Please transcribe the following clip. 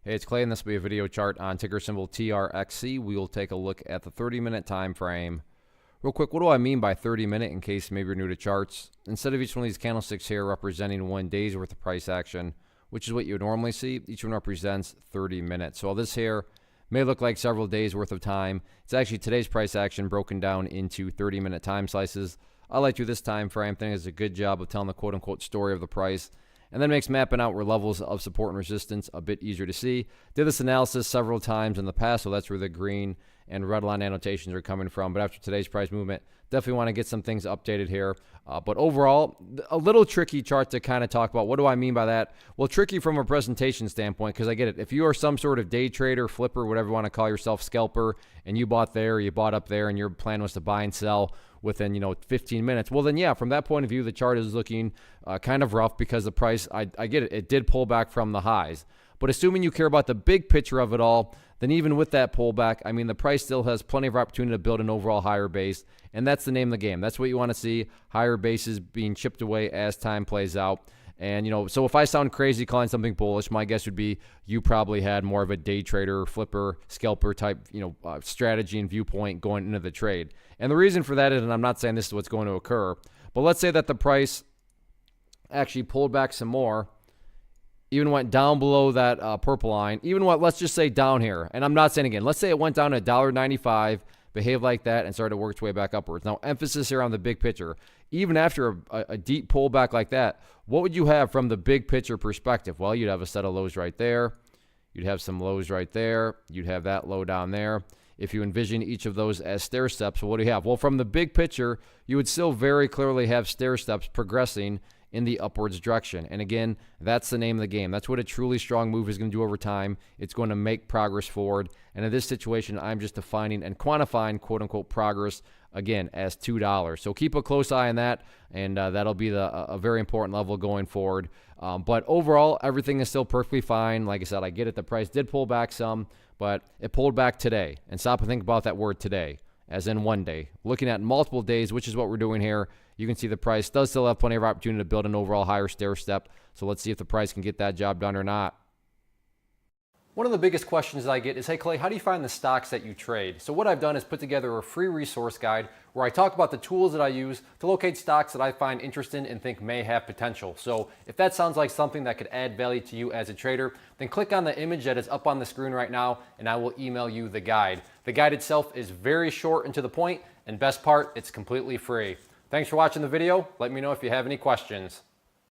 Hey, it's Clay, and this will be a video chart on ticker symbol TRXC. We will take a look at the 30-minute time frame. Real quick, what do I mean by 30-minute in case maybe you're new to charts? Instead of each one of these candlesticks here representing 1 day's worth of price action, which is what you would normally see, each one represents 30 minutes. So this here may look like several days worth of time. It's actually today's price action broken down into 30-minute time slices. I like to this time frame. I think it's a good job of telling the quote-unquote story of the price, and then makes mapping out where levels of support and resistance a bit easier to see. Did this analysis several times in the past, so that's where the green and red line annotations are coming from. But after today's price movement, definitely want to get some things updated here. But overall, a little tricky chart to kind of talk about. What do I mean by that? Well, tricky from a presentation standpoint, because I get it. If you are some sort of day trader, flipper, whatever you want to call yourself, scalper, and you bought there, you bought up there, and your plan was to buy and sell within 15 minutes, well then yeah, from that point of view, the chart is looking kind of rough because the price, I get it, it did pull back from the highs. But assuming you care about the big picture of it all, then even with that pullback, I mean, the price still has plenty of opportunity to build an overall higher base, and that's the name of the game. That's what you want to see, higher bases being chipped away as time plays out. And, so if I sound crazy calling something bullish, my guess would be you probably had more of a day trader, flipper, scalper type, strategy and viewpoint going into the trade. And the reason for that is, and I'm not saying this is what's going to occur, but let's say that the price actually pulled back some more, even went down below that purple line, even let's just say down here. And I'm not saying again, let's say it went down to $1.95, behaved like that, and started to work its way back upwards. Now, emphasis here on the big picture. Even after a deep pullback like that, what would you have from the big picture perspective? Well, you'd have a set of lows right there. You'd have some lows right there. You'd have that low down there. If you envision each of those as stair steps, well, what do you have? Well, from the big picture, you would still very clearly have stair steps progressing in the upwards direction. And again, that's the name of the game. That's what a truly strong move is going to do over time. It's going to make progress forward. And in this situation, I'm just defining and quantifying quote unquote progress again as $2. So keep a close eye on that, and that'll be a very important level going forward. But overall, everything is still perfectly fine. Like I said, I get it. The price did pull back some, but it pulled back today. And stop and think about that word today, as in 1 day. Looking at multiple days, which is what we're doing here, you can see the price does still have plenty of opportunity to build an overall higher stair step. So let's see if the price can get that job done or not. One of the biggest questions that I get is, hey Clay, how do you find the stocks that you trade? So what I've done is put together a free resource guide where I talk about the tools that I use to locate stocks that I find interesting and think may have potential. So if that sounds like something that could add value to you as a trader, then click on the image that is up on the screen right now, and I will email you the guide. The guide itself is very short and to the point, and best part, it's completely free. Thanks for watching the video. Let me know if you have any questions.